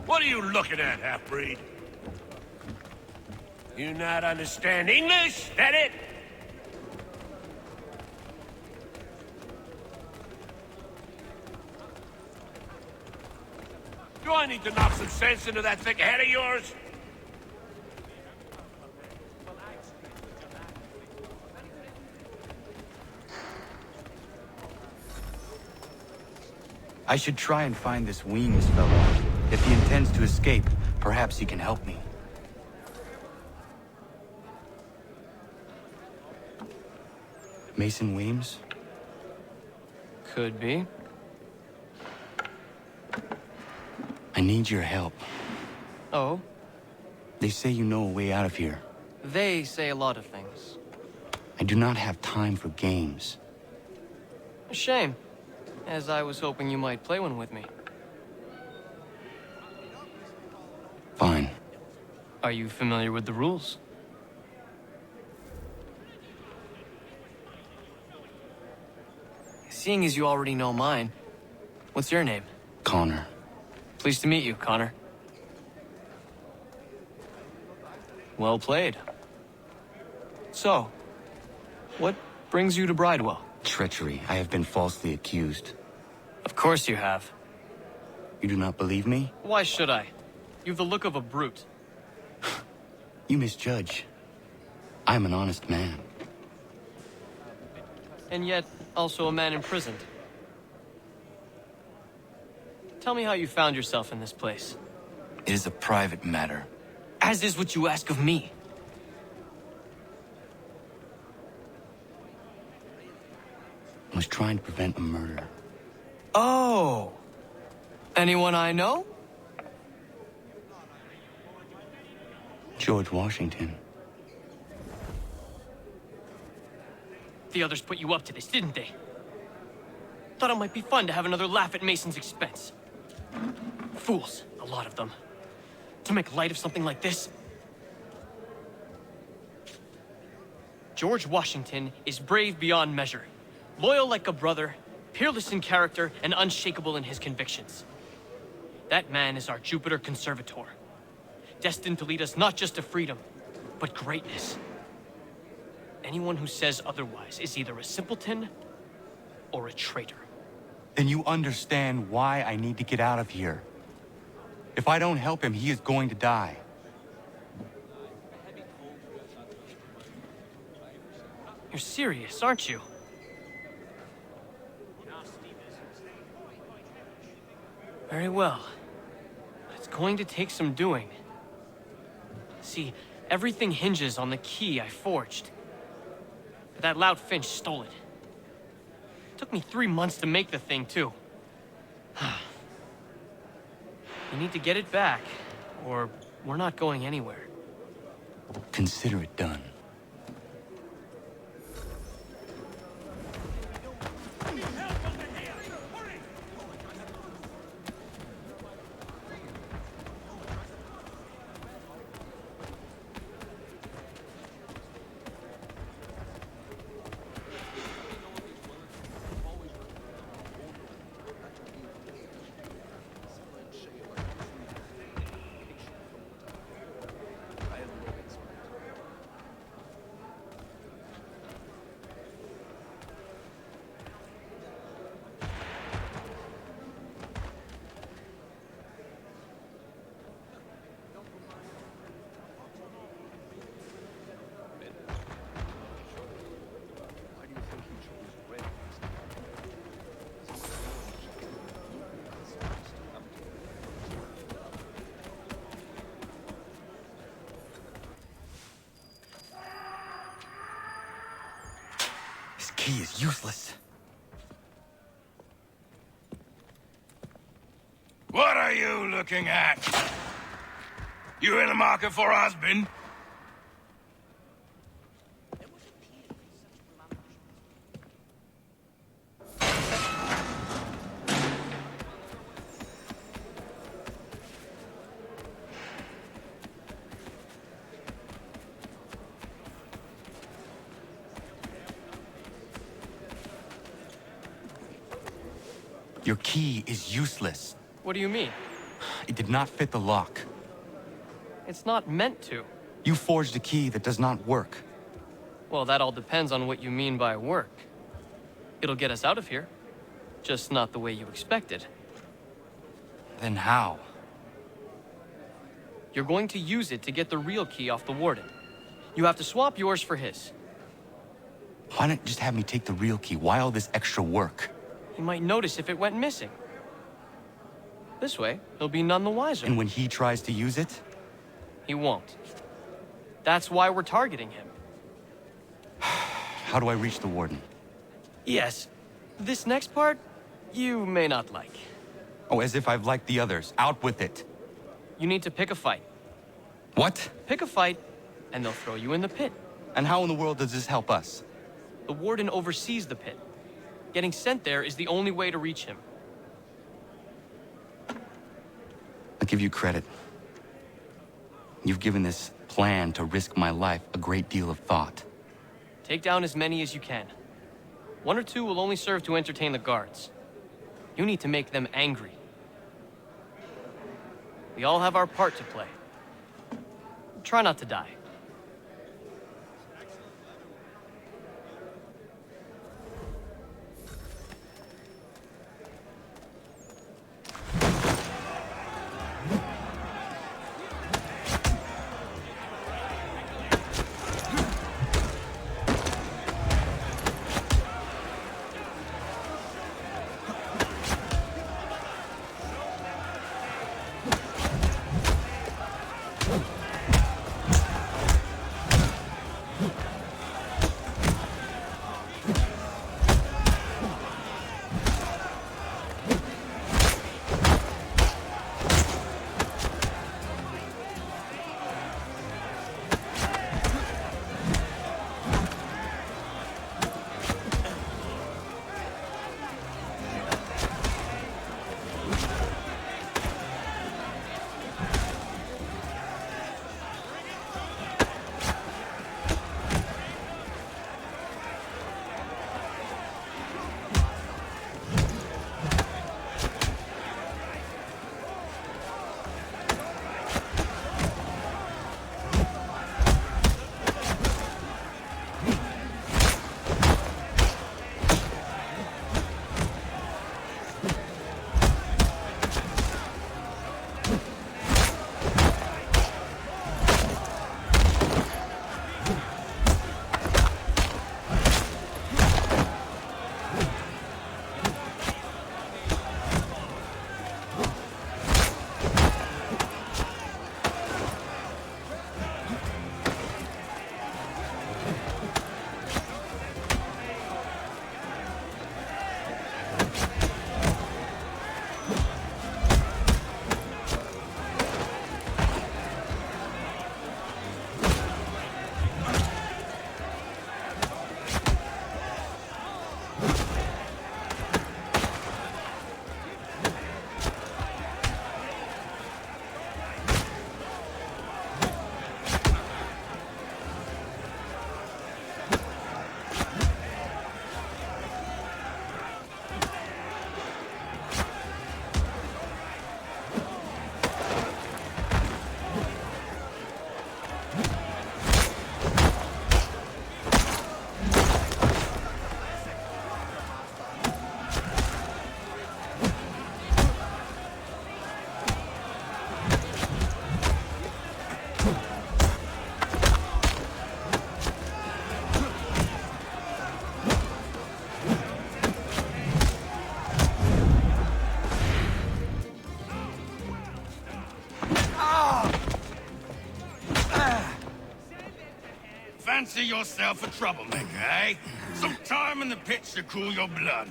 What are you looking at, half-breed? You not understand English? That it? Do I need to knock some sense into that thick head of yours? I should try and find this Weems fellow. If he intends to escape, perhaps he can help me. Mason Weems? Could be. I need your help. Oh? They say you know a way out of here. They say a lot of things. I do not have time for games. A shame, as I was hoping you might play one with me. Fine. Are you familiar with the rules? Seeing as you already know mine, what's your name? Connor. Pleased to meet you, Connor. Well played. So, what brings you to Bridewell? Treachery. I have been falsely accused. Of course you have. You do not believe me? Why should I? You've the look of a brute. You misjudge. I am an honest man. And yet, also a man imprisoned. Tell me how you found yourself in this place. It is a private matter. As is what you ask of me. I was trying to prevent a murder. Oh! Anyone I know? George Washington. The others put you up to this, didn't they? Thought it might be fun to have another laugh at Mason's expense. Fools, a lot of them. To make light of something like this. George Washington is brave beyond measure. Loyal like a brother, peerless in character, and unshakable in his convictions. That man is our Jupiter Conservator. Destined to lead us not just to freedom, but greatness. Anyone who says otherwise is either a simpleton or a traitor. Then you understand why I need to get out of here. If I don't help him, he is going to die. You're serious, aren't you? Very well. It's going to take some doing. See, everything hinges on the key I forged. That loud Finch stole it. Took me 3 months to make the thing, too. You need to get it back, or we're not going anywhere. Consider it done. This key is useless. What are you looking at? You in the market for a husband? Your key is useless. What do you mean? It did not fit the lock. It's not meant to. You forged a key that does not work. Well, that all depends on what you mean by work. It'll get us out of here. Just not the way you expected. Then how? You're going to use it to get the real key off the warden. You have to swap yours for his. Why not just have me take the real key? Why all this extra work? He might notice if it went missing. This way, he'll be none the wiser. And when he tries to use it? He won't. That's why we're targeting him. How do I reach the warden? Yes. This next part, you may not like. Oh, as if I've liked the others. Out with it. You need to pick a fight. What? Pick a fight, and they'll throw you in the pit. And how in the world does this help us? The warden oversees the pit. Getting sent there is the only way to reach him. I'll give you credit. You've given this plan to risk my life a great deal of thought. Take down as many as you can. 1 or 2 will only serve to entertain the guards. You need to make them angry. We all have our part to play. Try not to die. Fancy yourself a troublemaker, eh? Some time in the pits to cool your blood.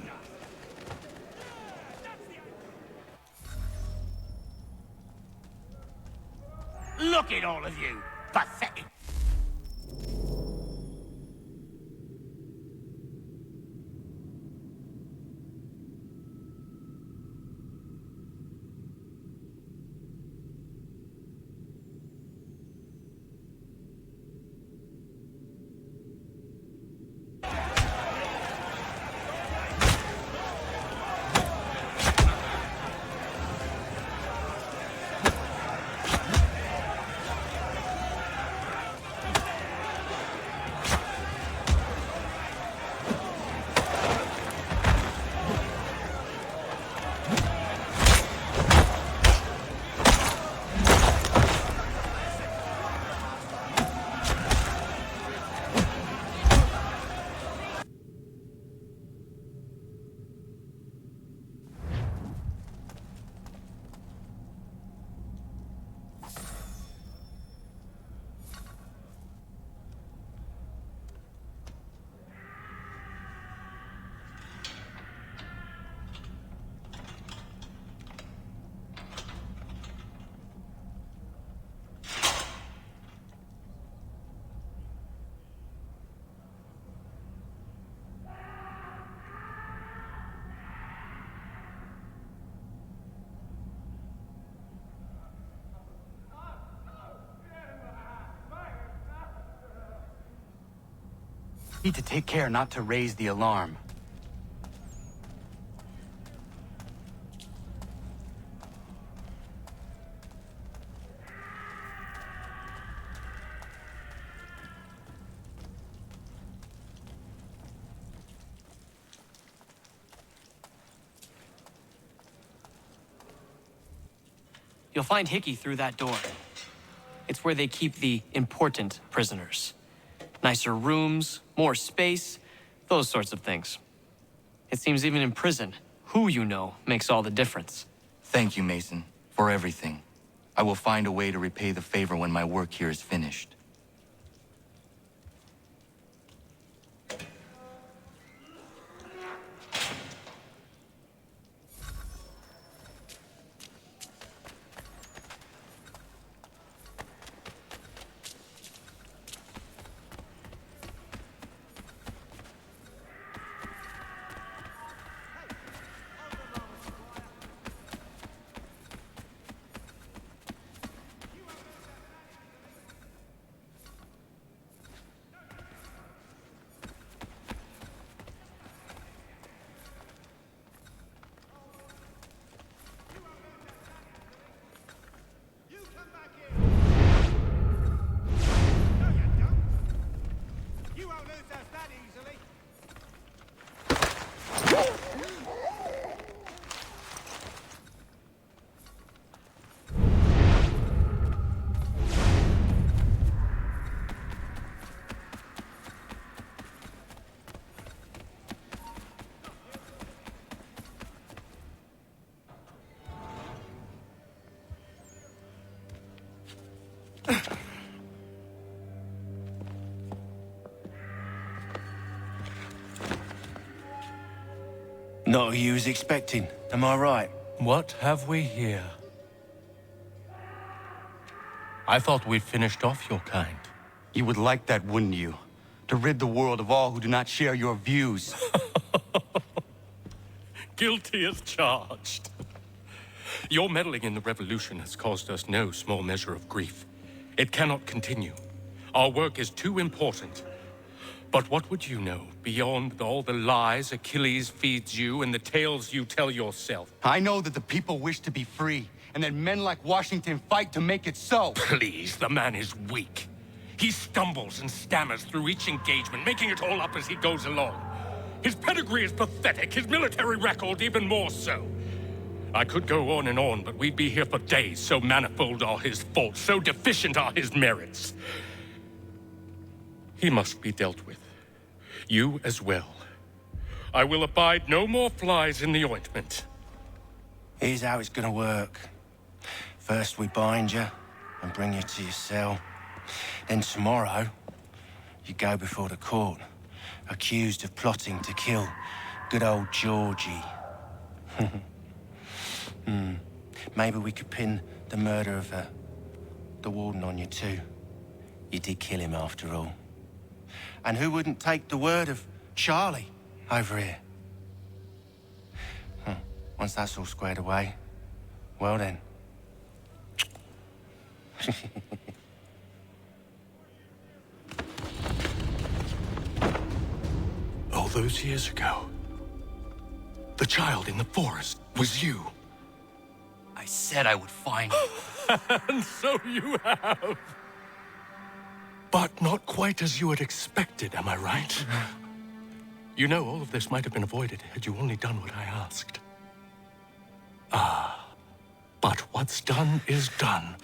Look at all of you! Pathetic! Need to take care not to raise the alarm. You'll find Hickey through that door. It's where they keep the important prisoners. Nicer rooms, more space, those sorts of things. It seems even in prison, who you know makes all the difference. Thank you, Mason, for everything. I will find a way to repay the favor when my work here is finished. Not who you was expecting, am I right? What have we here? I thought we'd finished off your kind. You would like that, wouldn't you? To rid the world of all who do not share your views. Guilty as charged. Your meddling in the revolution has caused us no small measure of grief. It cannot continue. Our work is too important. But what would you know beyond all the lies Achilles feeds you and the tales you tell yourself? I know that the people wish to be free, and that men like Washington fight to make it so. Please, the man is weak. He stumbles and stammers through each engagement, making it all up as he goes along. His pedigree is pathetic, his military record even more so. I could go on and on, but we'd be here for days, so manifold are his faults, so deficient are his merits. He must be dealt with. You as well. I will abide no more flies in the ointment. Here's how it's gonna work. First we bind you and bring you to your cell. Then tomorrow, you go before the court, accused of plotting to kill good old Georgie. Maybe we could pin the murder of the warden on you too. You did kill him after all. And who wouldn't take the word of Charlie over here? Once that's all squared away, well then. All those years ago, the child in the forest was you. I said I would find you. And so you have. But not quite as you had expected, am I right? You know, all of this might have been avoided had you only done what I asked. But what's done is done.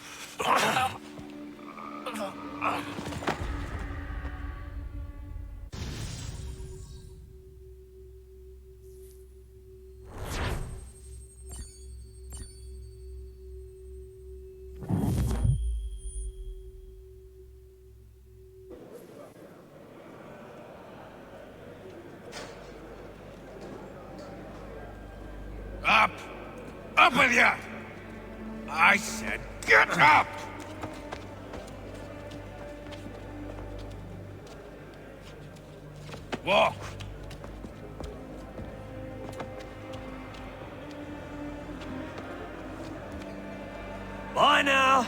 Up! Up with you! I said get up! Walk! Bye now.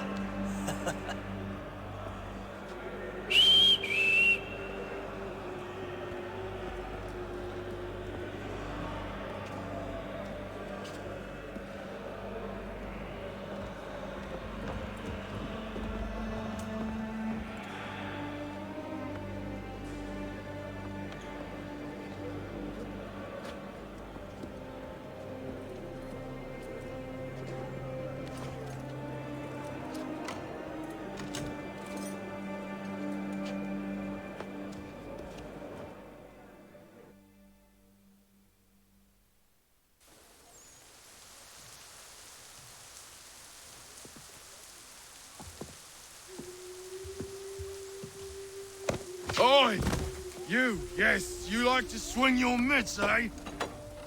You, yes, you like to swing your mitts, eh?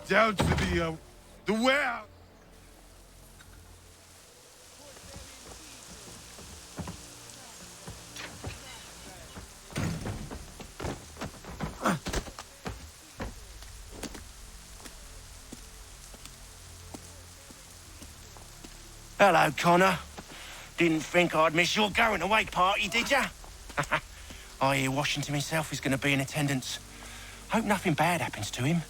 Down to the warehouse. Hello, Connor. Didn't think I'd miss your going away party, did ya? I hear Washington himself is going to be in attendance. Hope nothing bad happens to him.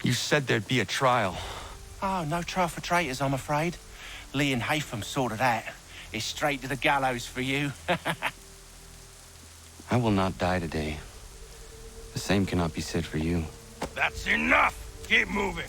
You said there'd be a trial. Oh, no trial for traitors, I'm afraid. Lee and Haytham sorted that. It's straight to the gallows for you. I will not die today. The same cannot be said for you. That's enough! Keep moving.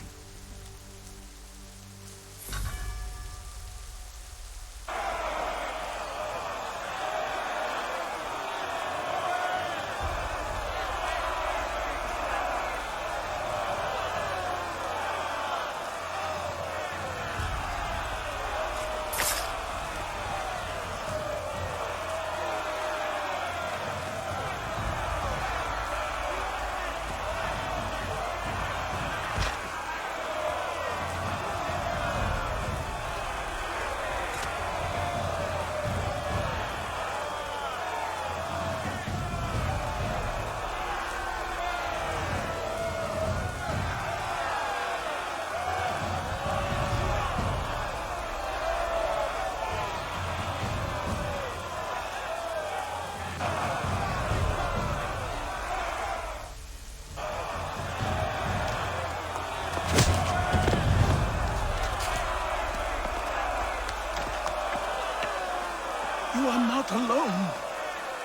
You are not alone.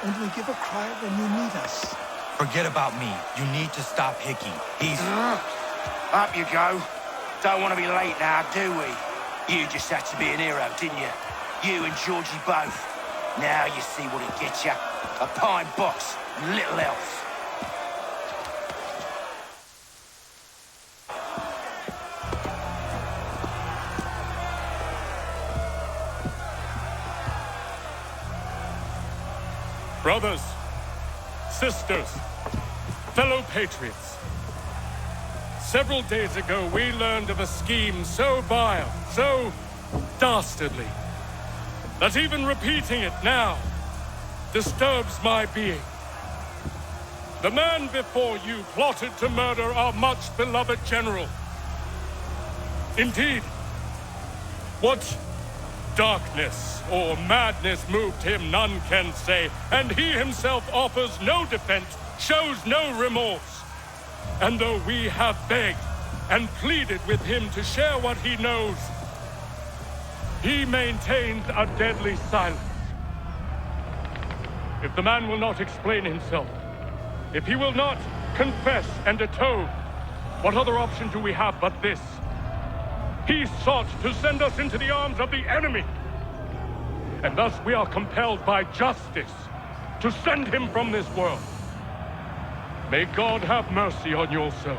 Only give a cry when you need us. Forget about me. You need to stop Hickey. He's... Up you go. Don't want to be late now, do we? You just had to be an hero, didn't you? You and Georgie both. Now you see what it gets you. A pine box and little else. Brothers, sisters, fellow patriots. Several days ago, we learned of a scheme so vile, so dastardly, that even repeating it now disturbs my being. The man before you plotted to murder our much-beloved general. Indeed, what darkness or madness moved him, none can say, and he himself offers no defense, shows no remorse. And though we have begged and pleaded with him to share what he knows, he maintains a deadly silence. If the man will not explain himself, if he will not confess and atone, what other option do we have but this? He sought to send us into the arms of the enemy. And thus we are compelled by justice to send him from this world. May God have mercy on your soul.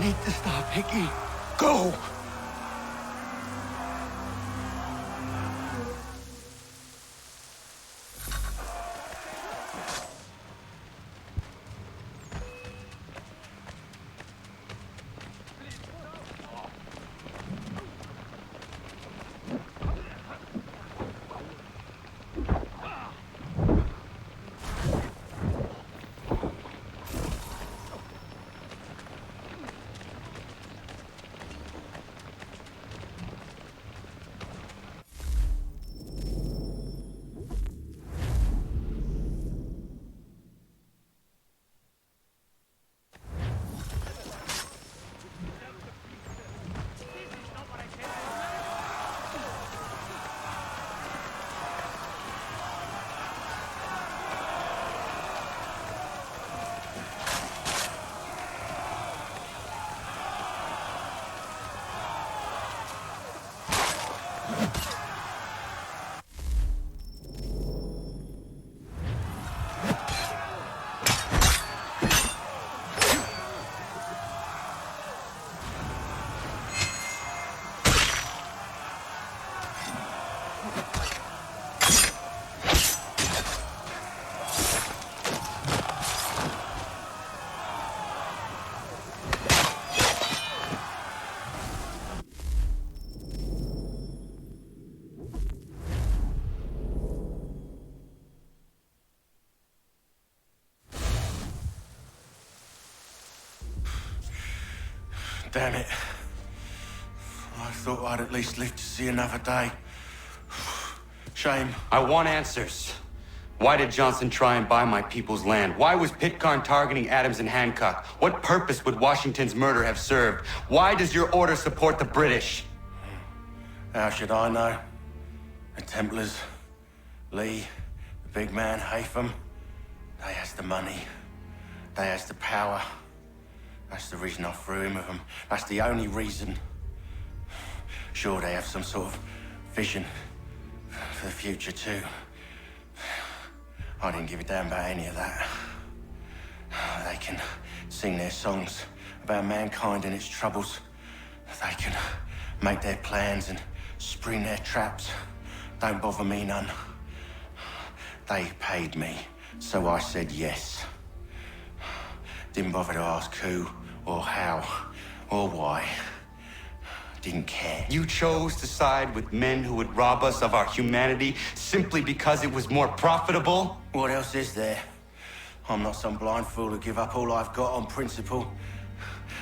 Need to stop Hickey. Go! Damn it. I thought I'd at least live to see another day. Shame. I want answers. Why did Johnson try and buy my people's land? Why was Pitcairn targeting Adams and Hancock? What purpose would Washington's murder have served? Why does your order support the British? How should I know? The Templars, Lee, the big man, Haytham, they has the money. They has the power. That's the reason I threw in with them. That's the only reason. Sure, they have some sort of vision for the future, too. I didn't give a damn about any of that. They can sing their songs about mankind and its troubles. They can make their plans and spring their traps. Don't bother me none. They paid me, so I said yes. Didn't bother to ask who, or how, or why. Didn't care. You chose to side with men who would rob us of our humanity simply because it was more profitable? What else is there? I'm not some blind fool to give up all I've got on principle.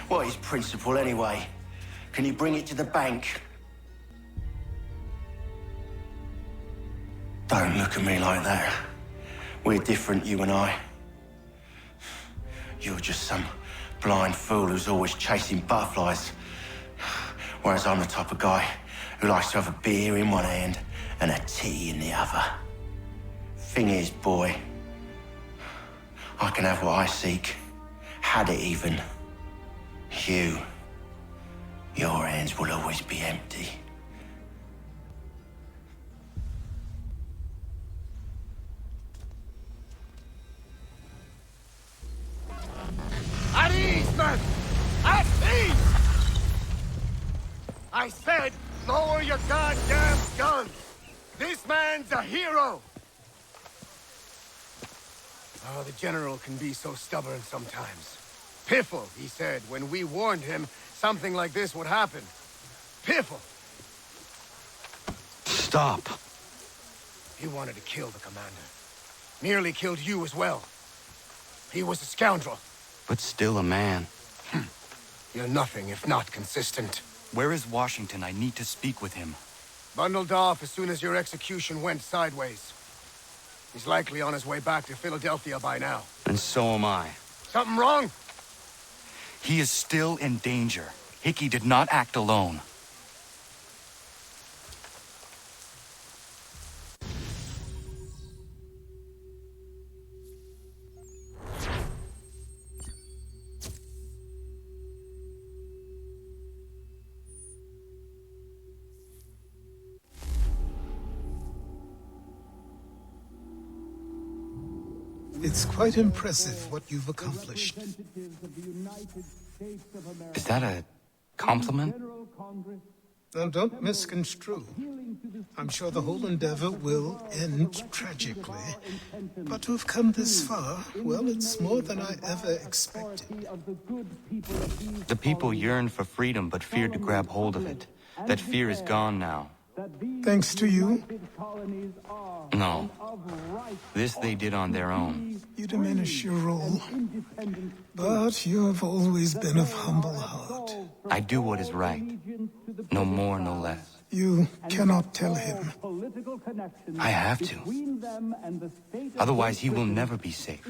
What is principle anyway? Can you bring it to the bank? Don't look at me like that. We're different, you and I. You're just some blind fool who's always chasing butterflies. Whereas I'm the type of guy who likes to have a beer in one hand and a tea in the other. Thing is, boy, I can have what I seek. Had it even. Your hands will always be empty. At ease, men! At ease! I said, lower your goddamn guns! This man's a hero! Oh, the General can be so stubborn sometimes. Piffle, he said, when we warned him something like this would happen. Piffle! Stop. He wanted to kill the commander. Nearly killed you as well. He was a scoundrel. But still a man. You're nothing if not consistent. Where is Washington? I need to speak with him. Bundled off as soon as your execution went sideways. He's likely on his way back to Philadelphia by now. And so am I. Something wrong? He is still in danger. Hickey did not act alone. It's quite impressive what you've accomplished. Is that a compliment? Now, don't misconstrue. I'm sure the whole endeavor will end tragically. But to have come this far, well, it's more than I ever expected. The people yearned for freedom but feared to grab hold of it. That fear is gone now. Thanks to you, No. This they did on their own. you diminish your role. But you have always been of humble heart. I do what is right. No more, no less. You cannot tell him. I have to. Otherwise, he will never be safe.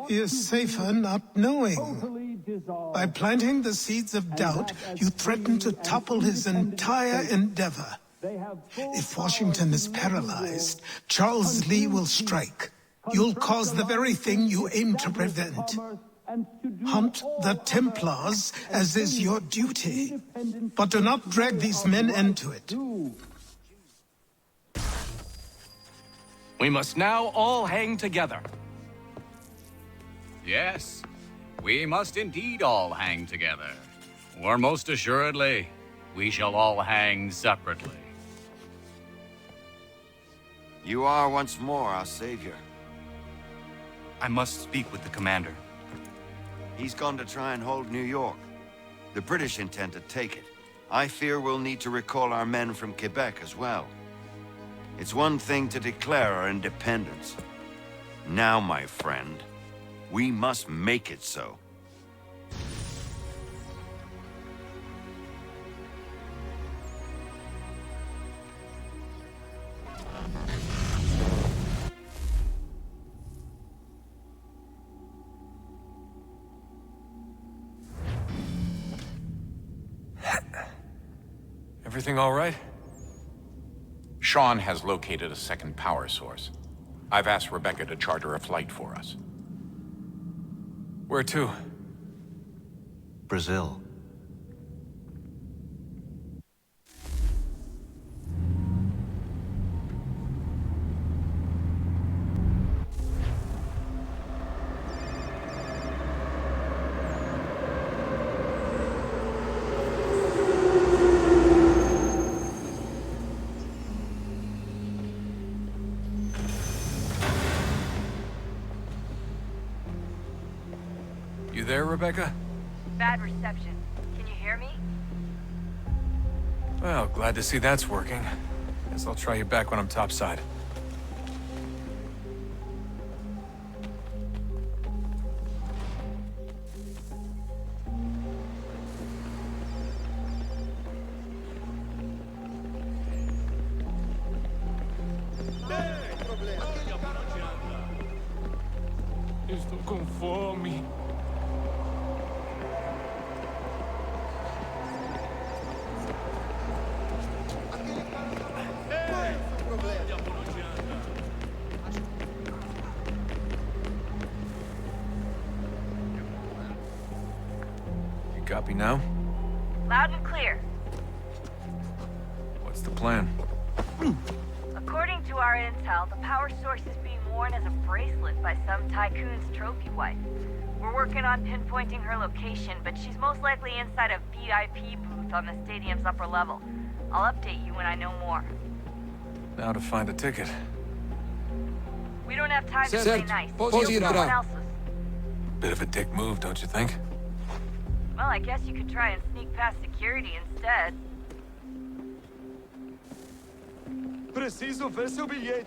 He is safer not knowing. By planting the seeds of doubt, you threaten to topple his entire endeavor. If Washington is paralyzed, Charles Lee will strike. You'll cause the very thing you aim to prevent. Hunt the Templars, as is your duty. But do not drag these men into it. We must now all hang together. Yes, we must indeed all hang together. Or most assuredly, we shall all hang separately. You are once more our savior. I must speak with the commander. He's gone to try and hold New York. The British intend to take it. I fear we'll need to recall our men from Quebec as well. It's one thing to declare our independence. Now, my friend, we must make it so. Everything all right? Sean has located a second power source. I've asked Rebecca to charter a flight for us. Where to? Brazil. You there, Rebecca? Bad reception. Can you hear me? Well, glad to see that's working. Guess I'll try you back when I'm topside. Estou com fome. You copy now? Loud and clear. What's the plan? According to our intel, the power source is being worn as a bracelet by some tycoon's trophy wife. We're working on pinpointing her location, but she's most likely inside a VIP booth on the stadium's upper level. I'll update you when I know more. Now to find a ticket. We don't have time to play nice. Steal someone else's. Bit of a dick move, don't you think? Well, I guess you could try and sneak past security instead. Preciso ver seu bilhete.